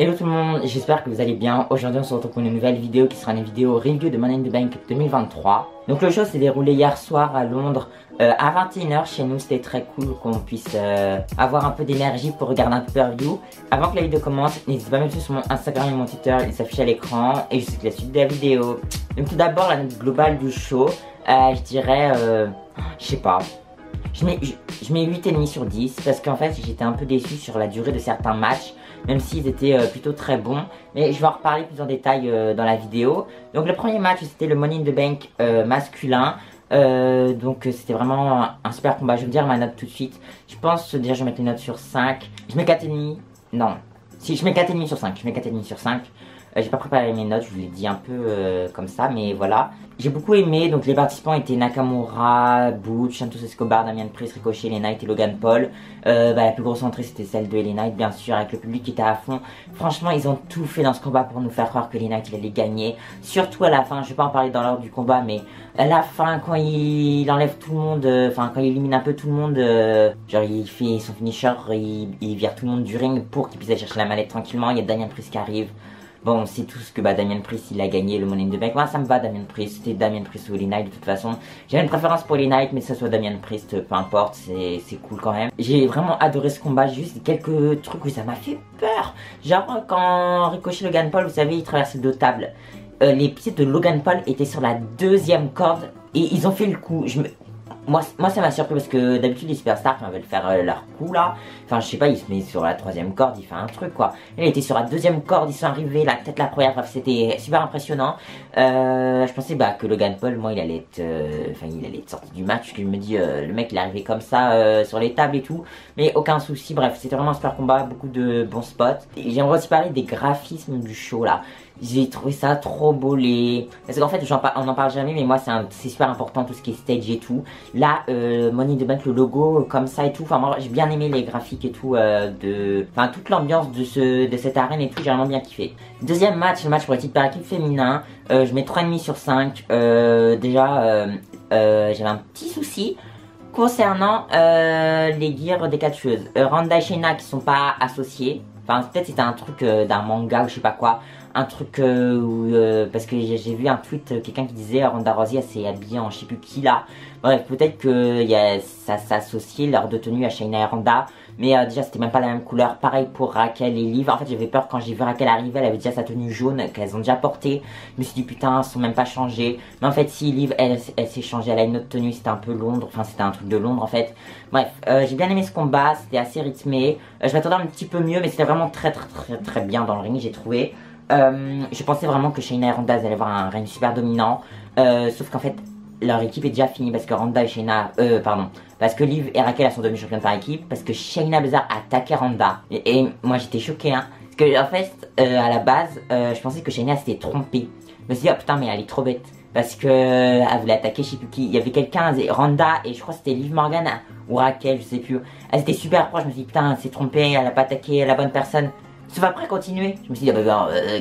Hello tout le monde, j'espère que vous allez bien. Aujourd'hui on se retrouve pour une nouvelle vidéo qui sera une vidéo review de Money in the Bank 2023. Donc le show s'est déroulé hier soir à Londres à 21 h chez nous. C'était très cool qu'on puisse avoir un peu d'énergie pour regarder un pay-per-view. Avant que la vidéo commence, n'hésitez pas à me suivre sur mon Instagram et mon Twitter, il s'affiche à l'écran. Et je sais que la suite de la vidéo. Donc tout d'abord la note globale du show, je dirais, je sais pas. Je mets 8,5 sur 10 parce qu'en fait j'étais un peu déçu sur la durée de certains matchs, même s'ils étaient plutôt très bons. Mais je vais en reparler plus en détail dans la vidéo. Donc le premier match c'était le Money in the Bank masculin. Donc c'était vraiment un super combat. Je vais vous dire ma note tout de suite. Je pense déjà je vais mettre les notes sur 5. Je mets 4,5. Non. Si je mets 4,5 sur 5. Je mets 4,5 sur 5. J'ai pas préparé mes notes, je vous l'ai dit un peu comme ça, mais voilà. J'ai beaucoup aimé, donc les participants étaient Nakamura, Butch, Santos Escobar, Damian Priest, Ricochet, LA Knight et Logan Paul. La plus grosse entrée c'était celle de LA Knight, bien sûr, avec le public qui était à fond. Franchement, ils ont tout fait dans ce combat pour nous faire croire que LA Knight il allait gagner. Surtout à la fin, je vais pas en parler dans l'ordre du combat, mais à la fin, quand il enlève tout le monde, quand il élimine un peu tout le monde, genre il fait son finisher, il vire tout le monde du ring pour qu'il puisse aller chercher la mallette tranquillement. Il y a Damian Priest qui arrive. Bon, on sait tous que Damian Priest il a gagné le Money in the Bank. Moi ça me va Damian Priest, c'était Damian Priest ou LA Knight de toute façon. J'ai une préférence pour LA Knight, mais que ça soit Damian Priest, peu importe, c'est cool quand même. J'ai vraiment adoré ce combat, juste quelques trucs où ça m'a fait peur. Genre quand Ricochet Logan Paul, vous savez, il traversait deux tables. Les pieds de Logan Paul étaient sur la deuxième corde et ils ont fait le coup. Moi ça m'a surpris parce que d'habitude les superstars quand ils veulent faire leur coup là, enfin je sais pas, il se met sur la troisième corde, il fait un truc quoi. Il était sur la deuxième corde, ils sont arrivés la tête la première, bref c'était super impressionnant. Je pensais que Logan Paul, moi il allait être sorti du match, que je me dis le mec il est arrivé comme ça sur les tables et tout, mais aucun souci. Bref, c'était vraiment un super combat, beaucoup de bons spots. J'aimerais aussi parler des graphismes du show là. J'ai trouvé ça trop beau parce qu'en fait on en parle jamais, mais moi c'est super important tout ce qui est stage et tout. Là Money in the Bank, le logo comme ça et tout, enfin moi j'ai bien aimé les graphiques et tout, toute l'ambiance de cette arène et tout, j'ai vraiment bien kiffé. Deuxième match, le match pour les titres par équipe féminin, je mets 3,5 sur 5. Déjà j'avais un petit souci concernant les gears des catcheuses. Ronda et Shayna qui sont pas associées. Enfin peut-être c'était un truc d'un manga ou je sais pas quoi. Un truc parce que j'ai vu un tweet, quelqu'un qui disait Ronda Rousey elle s'est habillée en je sais plus qui là. Bref, peut-être que ça s'associait leur de tenue à Shayna et Ronda. Mais déjà c'était même pas la même couleur. Pareil pour Raquel et Liv. En fait j'avais peur quand j'ai vu Raquel arriver, elle avait déjà sa tenue jaune qu'elles ont déjà portée. Je me suis dit putain, elles sont même pas changées. Mais en fait si Liv elle s'est changée, elle a une autre tenue, c'était un peu Londres. Enfin c'était un truc de Londres en fait. Bref, j'ai bien aimé ce combat, c'était assez rythmé. Je m'attendais un petit peu mieux, mais c'était vraiment très bien dans le ring, j'ai trouvé. Je pensais vraiment que Shayna et Ronda allaient avoir un règne super dominant, sauf qu'en fait leur équipe est déjà finie parce que Ronda et Shayna, parce que Liv et Raquel elles sont devenues championnes par équipe, parce que Shayna Baszler a attaqué Ronda et moi j'étais choquée hein, parce que en fait à la base je pensais que Shayna s'était trompée. Je me suis dit oh putain mais elle est trop bête parce que elle voulait attaquer je sais plus qui, il y avait quelqu'un, Ronda et je crois que c'était Liv Morgan ou Raquel, je sais plus, elles étaient super proches. Je me suis dit putain elle s'est trompée, elle a pas attaqué la bonne personne. Sauf après continuer, je me suis dit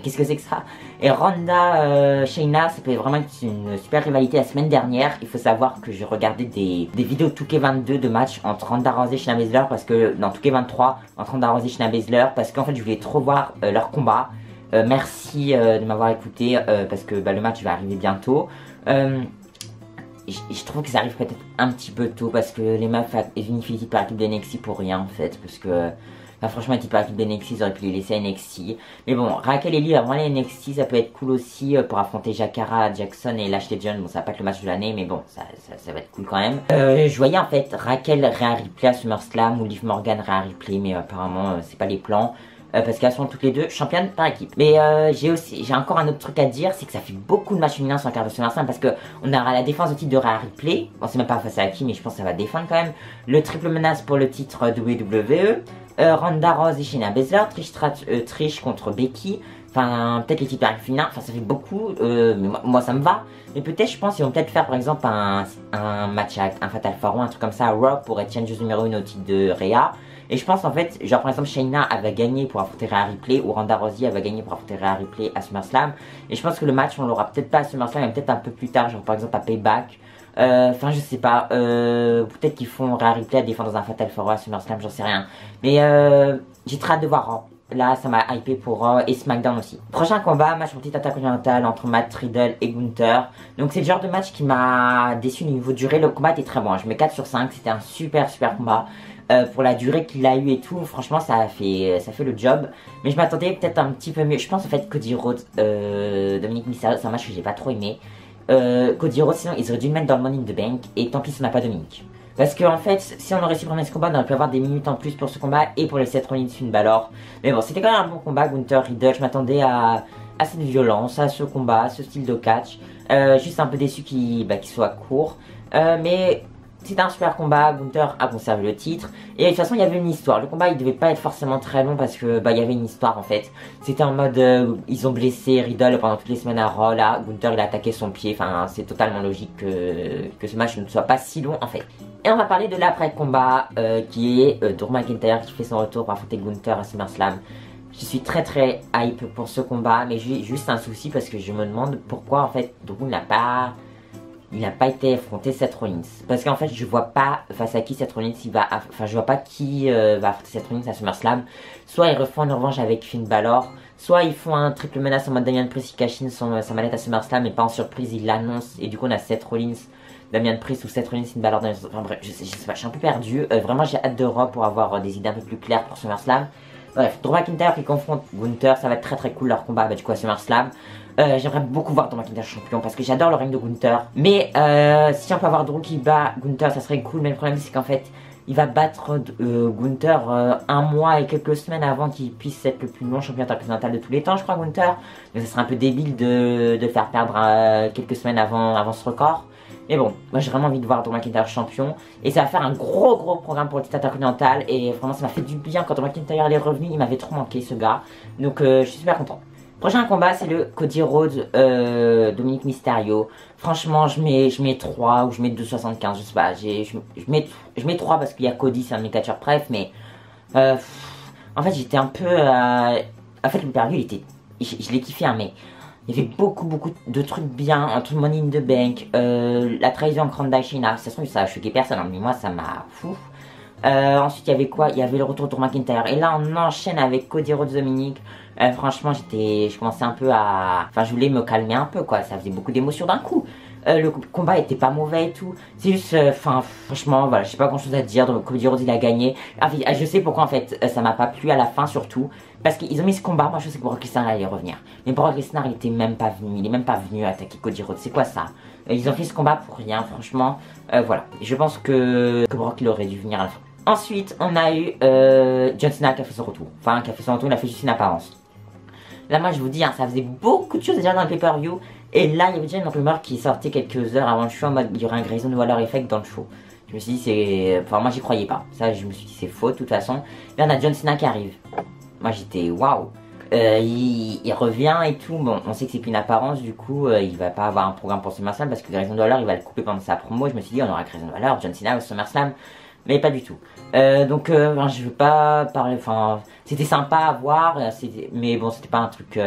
qu'est-ce que c'est que ça. Et Ronda Shayna, ça peut vraiment être une super rivalité la semaine dernière. Il faut savoir que j'ai regardé des vidéos 2K22 de matchs entre Ronda Rousey et Shayna Baszler, parce que dans 2K23 entre Ronda Rousey et Shayna Baszler, parce qu'en fait je voulais trop voir leur combat. Merci de m'avoir écouté parce que le match va arriver bientôt. Je trouve que ça arrive peut-être un petit peu tôt parce que les meufs unifient les titres par équipe de NXT pour rien en fait, parce que franchement les titres par équipe de NXT ils auraient pu les laisser à NXT. Mais bon, Raquel et Liv avant les NXT ça peut être cool aussi pour affronter Jakara, Jackson et Lashley John. Bon ça va pas être le match de l'année mais bon ça va être cool quand même. Je voyais en fait Raquel Rhea Ripley à SummerSlam ou Liv Morgan Rhea Ripley, mais apparemment c'est pas les plans. Parce qu'elles sont toutes les deux championnes par équipe. Mais j'ai encore un autre truc à dire, c'est que ça fait beaucoup de matchs féminins sur la carte de SummerSlam, parce que on aura la défense au titre de Rhea Ripley. On sait même pas face à qui, mais je pense que ça va défendre quand même. Le triple menace pour le titre WWE. Ronda Rousey et Shayna Baszler. Trish contre Becky. Enfin peut-être les titres par équipe féminins. Enfin ça fait beaucoup. Mais moi ça me va. Mais peut-être je pense qu'ils vont peut-être faire par exemple un match avec un Fatal 4-1, un truc comme ça. Raw pour être changeuse numéro 1 au titre de Rhea. Et je pense en fait, genre par exemple Shayna elle va gagner pour affronter Rhea Ripley, ou Ronda Rousey elle va gagner pour affronter Rhea Ripley à SummerSlam. Et je pense que le match on l'aura peut-être pas à SummerSlam, mais peut-être un peu plus tard, genre par exemple à Payback. Enfin je sais pas, peut-être qu'ils font Rhea Ripley à défendre dans un Fatal 4-1 à SummerSlam, j'en sais rien. Mais j'ai très hâte de voir là ça m'a hypé pour Raw et SmackDown aussi. Prochain combat, match pour titre intercontinental entre Matt Riddle et Gunther. Donc c'est le genre de match qui m'a déçu au niveau durée. Le combat était très bon, je mets 4 sur 5, c'était un super combat. Pour la durée qu'il a eu et tout, franchement ça a fait le job. Mais je m'attendais peut-être un petit peu mieux. Je pense en fait Cody Rhodes, Dominic Mysterio, c'est un match que j'ai pas trop aimé. Cody Rhodes, sinon ils auraient dû le mettre dans le Money in the Bank. Et tant pis si on n'a pas Dominic. Parce que en fait, si on aurait supprimé ce combat, on aurait pu avoir des minutes en plus pour ce combat et pour les Seth Rollins Finn Balor. Mais bon, c'était quand même un bon combat, Gunther, Riddle. Je m'attendais à cette violence, à ce combat, à ce style de catch. Juste un peu déçu qu'il soit court. Mais c'était un super combat, Gunther a conservé le titre. Et de toute façon, il y avait une histoire. Le combat, il devait pas être forcément très long parce que il y avait une histoire en fait. C'était en mode, ils ont blessé Riddle pendant toutes les semaines à Raw. Là, Gunther, il a attaqué son pied. Enfin, c'est totalement logique que ce match ne soit pas si long en fait. Et on va parler de l'après-combat qui est Drew McIntyre qui fait son retour pour affronter Gunther à SummerSlam. Je suis très hype pour ce combat, mais j'ai juste un souci parce que je me demande pourquoi en fait Drew n'a pas été affronté Seth Rollins. Parce qu'en fait je vois pas face à qui Seth Rollins je vois pas qui va affronter Seth Rollins à SummerSlam. Soit ils refont une revanche avec Finn Balor, soit ils font un triple menace en mode Damian Priest qui cache sa mallette à SummerSlam et pas en surprise il l'annonce et du coup on a Seth Rollins, Damian Priest ou Seth Rollins, Finn Balor. Enfin bref, je sais pas, je suis un peu perdu. Vraiment j'ai hâte de Raw pour avoir des idées un peu plus claires pour SummerSlam. Bref, Drew McIntyre qui confronte Gunther, ça va être très cool leur combat du coup à SummerSlam. J'aimerais beaucoup voir Drew McIntyre champion parce que j'adore le règne de Gunther. Mais si on peut avoir Drew qui bat Gunther, ça serait cool. Mais le problème c'est qu'en fait, il va battre Gunther un mois et quelques semaines avant qu'il puisse être le plus long champion intercontinental de tous les temps, je crois, Gunther. Mais ça serait un peu débile de le faire perdre quelques semaines avant ce record. Mais bon, moi j'ai vraiment envie de voir Drew McIntyre champion. Et ça va faire un gros programme pour le titre intercontinental. Et vraiment ça m'a fait du bien quand Drew McIntyre est revenu. Il m'avait trop manqué ce gars. Donc je suis super content. Prochain combat c'est le Cody Rhodes Dominic Mysterio. Franchement je mets 3 ou je mets 2,75, je sais pas. Je mets 3 parce qu'il y a Cody, c'est un de mes catcheurs bref. Mais en fait j'étais un peu en fait le pay-per-view je l'ai kiffé hein, mais il y avait beaucoup de trucs bien, entre le Money in the Bank, la trahison en Grand China. Ça se trouve ça a choqué personne, hein, mais moi ça m'a fou. Ensuite il y avait quoi? Il y avait le retour de Drew McIntyre. Et là on enchaîne avec Cody Rhodes Dominic. Franchement je commençais un peu à... Enfin je voulais me calmer un peu quoi, ça faisait beaucoup d'émotions d'un coup. Le combat était pas mauvais et tout. C'est juste, franchement, voilà, j'ai pas grand chose à dire. Donc, Cody Rhodes il a gagné. Enfin, je sais pourquoi en fait ça m'a pas plu à la fin surtout. Parce qu'ils ont mis ce combat. Moi je sais que Brock Lesnar allait revenir. Mais Brock Lesnar il était même pas venu. Il est même pas venu attaquer Cody Rhodes. C'est quoi ça? Ils ont fait ce combat pour rien, franchement. Voilà. Je pense que Brock il aurait dû venir à la fin. Ensuite, on a eu John Cena qui a fait son retour. Enfin, qui a fait son retour, il a fait juste une apparence. Là, moi je vous dis, hein, ça faisait beaucoup de choses déjà dans le pay-per-view. Et là, il y avait déjà une rumeur qui sortait quelques heures avant le show en mode il y aurait un Grayson Waller effect dans le show. Je me suis dit, c'est. Enfin, moi j'y croyais pas. Ça, je me suis dit, c'est faux de toute façon. Là, on a John Cena qui arrive. Moi j'étais waouh. Il revient et tout. Bon, on sait que c'est qu'une apparence, du coup, il va pas avoir un programme pour SummerSlam parce que Grayson Waller il va le couper pendant sa promo. Je me suis dit, on aura Grayson Waller, John Cena au SummerSlam. Mais pas du tout. Donc, je veux pas parler. Enfin, c'était sympa à voir, mais bon, c'était pas un truc.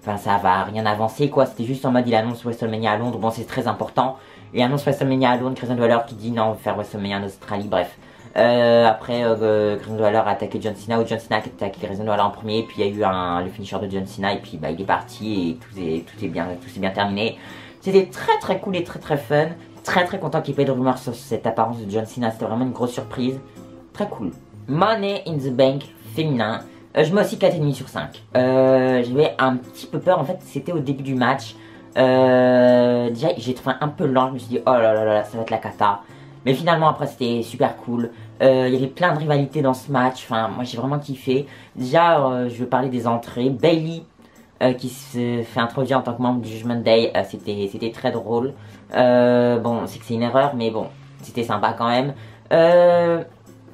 Enfin, ça va rien avancer quoi. C'était juste en mode il annonce WrestleMania à Londres. Bon, c'est très important. Il annonce WrestleMania à Londres. Grayson Waller qui dit non, on va faire WrestleMania en Australie. Bref. Après, Grayson Waller a attaqué John Cena ou John Cena a attaqué Grayson Waller en premier. Puis il y a eu le finisher de John Cena et puis il est parti et tout s'est bien terminé. C'était très cool et très fun. Très content qu'il y ait pas eu de rumeurs sur cette apparence de John Cena. C'était vraiment une grosse surprise. Très cool. Money in the Bank féminin. Je mets aussi 4,5 sur 5. J'avais un petit peu peur. En fait, c'était au début du match. Déjà, j'ai trouvé un peu lent. Je me suis dit, oh là, ça va être la cata. Mais finalement, après, c'était super cool. Il y avait plein de rivalités dans ce match. Enfin, moi, j'ai vraiment kiffé. Déjà, je veux parler des entrées. Bayley. Qui se fait introduire en tant que membre du Judgment Day, c'était très drôle. Bon, c'est que c'est une erreur, mais bon, c'était sympa quand même.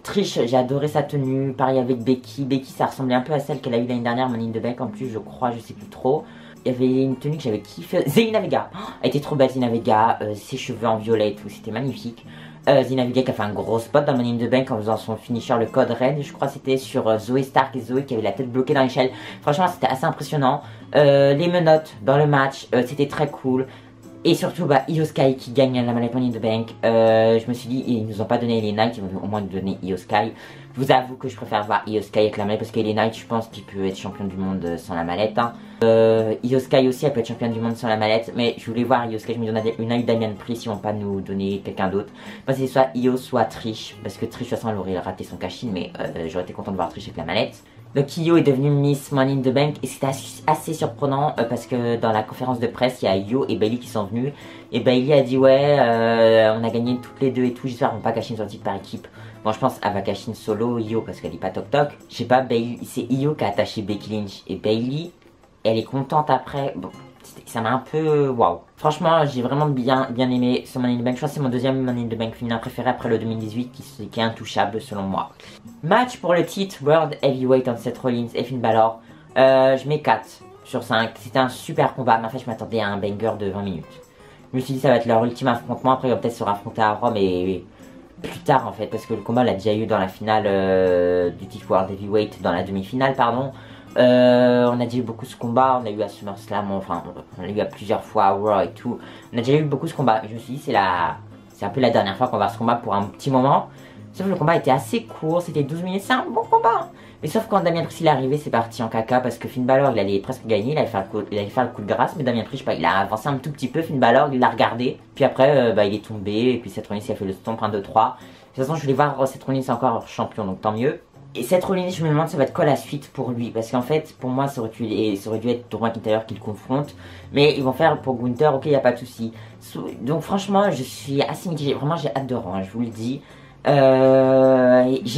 Trish, j'ai adoré sa tenue. Pareil avec Becky. Becky, ça ressemblait un peu à celle qu'elle a eu l'année dernière, Money in the Bank en plus, je crois, je sais plus trop. Il y avait une tenue que j'avais kiffé. Zelina Vega, elle était trop belle, Zelina Vega. Ses cheveux en violet et tout, c'était magnifique. Zelina Vega qui a fait un gros spot dans Money in the Bank en faisant son finisher, le code red, je crois c'était sur Zoe Stark et Zoe qui avait la tête bloquée dans l'échelle. Franchement c'était assez impressionnant. Les menottes dans le match, c'était très cool. Et surtout Io Sky qui gagne la mallette Money in the Bank. Je me suis dit, ils nous ont pas donné les Knights, ils vont au moins nous donner Io Sky. Je vous avoue que je préfère voir Io Sky avec la mallette parce qu'Ellie Knight, je pense qu'il peut être champion du monde sans la mallette. Hein. Io Sky aussi, elle peut être championne du monde sans la mallette. Mais je voulais voir Io Sky, je me donnais une œil Damien Priest, ils vont pas nous donner quelqu'un d'autre. Moi, c'est soit Io, soit Trish. Parce que Trish, de toute façon, elle aurait raté son cash-in, mais j'aurais été content de voir Trish avec la mallette. Donc Io est devenue Miss Money in the Bank et c'était assez surprenant parce que dans la conférence de presse, il y a Io et Bayley qui sont venus. Et Bayley a dit ouais, on a gagné toutes les deux et tout, j'espère qu'on va pas cacher sur le titre par équipe. Bon, je pense qu'elle va cacher solo Io parce qu'elle est pas toc toc. Je sais pas, Bayley, c'est Io qui a attaché Becky Lynch et Bayley, elle est contente après. Bon, ça m'a un peu waouh. Franchement, j'ai vraiment bien aimé ce Money in the Bank. Je pense que c'est mon deuxième Money in the Bank féminin préféré après le 2018 qui est intouchable selon moi. Match pour le titre World Heavyweight entre Seth Rollins et Finn Balor. Je mets 4 sur 5. C'était un super combat, mais en fait je m'attendais à un banger de 20 minutes. Je me suis dit ça va être leur ultime affrontement. Après ils vont peut-être se raffronter à Rome et plus tard en fait. Parce que le combat on l'a déjà eu dans la finale du titre World Heavyweight, dans la demi-finale pardon. On a déjà eu beaucoup ce combat, on a eu à SummerSlam, enfin on l'a eu à plusieurs fois à Raw et tout. On a déjà eu beaucoup ce combat. Je me suis dit c'est un peu la dernière fois qu'on va voir ce combat pour un petit moment. Sauf que le combat était assez court, c'était 12 minutes, c'est un bon combat. Mais sauf quand Damien Priest est arrivé, c'est parti en caca parce que Finn Balor il allait presque gagner, il allait faire le coup de grâce, mais Damien Priest, je sais pas, il a avancé un tout petit peu, Finn Balor il l'a regardé, puis après il est tombé, et puis Seth Rollins il a fait le stomp 1, 2, 3. De toute façon, je voulais voir Seth Rollins encore champion, donc tant mieux. Et Seth Rollins, je me demande ça va être quoi la suite pour lui, parce qu'en fait, pour moi, ça aurait dû être Drew McIntyre qui le confronte, mais ils vont faire pour Gunther, ok, y a pas de souci. Donc franchement, je suis assez mitigé, vraiment j'ai hâte de rendre, je vous le dis. J'ai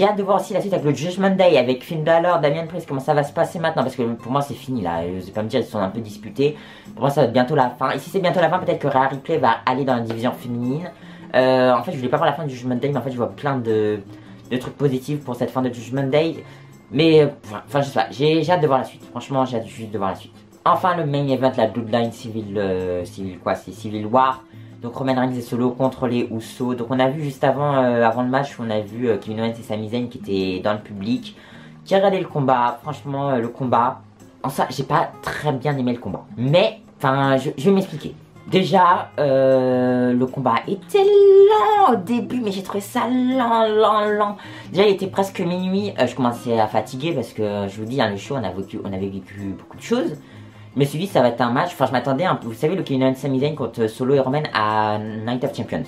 hâte de voir aussi la suite avec le Judgment Day, avec Finn Balor, Damien Priest, comment ça va se passer maintenant, parce que pour moi c'est fini là, je vais pas me dire, ils sont un peu disputés. Pour moi ça va être bientôt la fin, et si c'est bientôt la fin, peut-être que Rhea Ripley va aller dans la division féminine. En fait je voulais pas voir la fin du Judgment Day, mais en fait je vois plein de trucs positifs pour cette fin de Judgment Day. Mais enfin je sais pas, j'ai hâte de voir la suite, franchement j'ai hâte juste de voir la suite. Enfin le main event, la Bloodline Civil War. Donc Roman Reigns est solo contre les Usos. Donc on a vu juste avant le match, on a vu Kevin Owens et Sami Zayn qui étaient dans le public, qui a regardé le combat. Franchement le combat, en ça j'ai pas très bien aimé le combat. Mais enfin je vais m'expliquer. Déjà le combat était lent au début, mais j'ai trouvé ça lent. Déjà il était presque minuit, je commençais à fatiguer parce que je vous dis hein, le show on avait vécu beaucoup de choses. Je me suis dit ça va être un match, enfin je m'attendais un peu, vous savez le Kevin Owens Sami Zayn contre Solo et Roman à Night of Champions.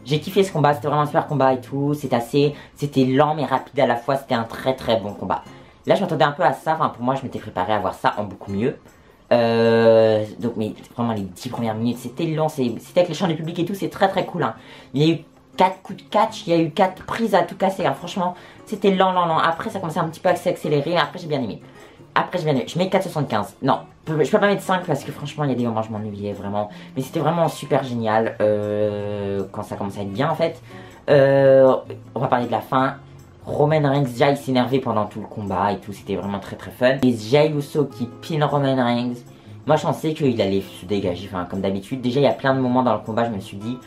J'ai kiffé ce combat, c'était vraiment un super combat et tout, c'était lent mais rapide à la fois, c'était un très bon combat. Là je m'attendais un peu à ça, enfin pour moi je m'étais préparé à voir ça en beaucoup mieux. Donc mais vraiment les 10 premières minutes c'était lent, c'était avec les chants du public et tout, c'est très cool hein. Il y a eu 4 coups de catch, il y a eu 4 prises à tout casser hein. Franchement c'était lent. Après ça commençait un petit peu à s'accélérer, après j'ai bien aimé. Je mets 4,75. Non, je peux pas mettre 5 parce que franchement il y a des moments je m'ennuyais vraiment. Mais c'était vraiment super génial quand ça commençait à être bien en fait. On va parler de la fin. Roman Reigns, déjà il s'énervait pendant tout le combat et tout, c'était vraiment très fun. Et Jey Uso qui pin Roman Reigns. Moi je pensais qu'il allait se dégager, enfin comme d'habitude. Déjà il y a plein de moments dans le combat, je me suis dit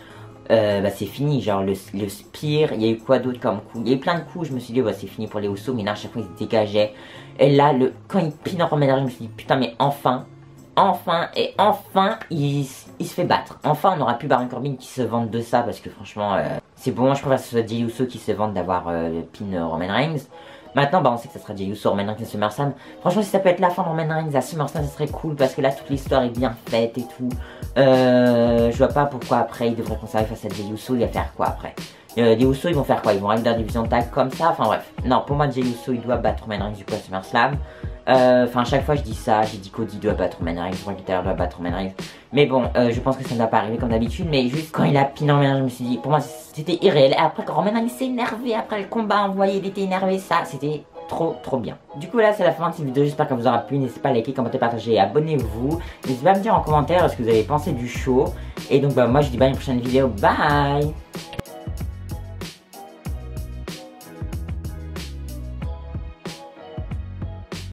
bah c'est fini, genre le spear, il y a eu quoi d'autre comme coup, il y a eu plein de coups, je me suis dit bah c'est fini pour les Usos, mais là à chaque fois ils se dégageaient. Et là quand il pin Roman Reigns, je me suis dit putain mais enfin il se fait battre. Enfin on aura plus Baron Corbin qui se vante de ça parce que franchement c'est bon, je préfère que ce soit Jey Uso qui se vante d'avoir pin Roman Reigns. Maintenant bah on sait que ça sera Jey Uso, Roman Reigns et SummerSlam. Franchement si ça peut être la fin de Roman Reigns à SummerSlam ça serait cool parce que là toute l'histoire est bien faite et tout. Je vois pas pourquoi après il devrait conserver face à Jey Uso, il va faire quoi après. Les Usos ils vont faire quoi, ils vont aller dans la division tag comme ça, enfin bref. Non pour moi Jey Uso il doit battre Roman Reigns du coup à SummerSlam. Enfin à chaque fois je dis ça, j'ai dit Cody doit battre Roman Reigns, Drew McIntyre doit battre Roman Reigns. Mais bon je pense que ça ne va pas arriver comme d'habitude. Mais juste quand il a piné Roman Reigns je me suis dit pour moi c'était irréel. Et après quand Roman Reigns s'est énervé après le combat, on voyait il était énervé, ça c'était trop bien. Du coup là c'est la fin de cette vidéo, j'espère qu'elle vous aura plu. N'hésitez pas à liker, commenter, partager et abonnez-vous. N'hésitez pas à me dire en commentaire ce que vous avez pensé du show. Et donc bah moi je dis bye à une prochaine vidéo, bye.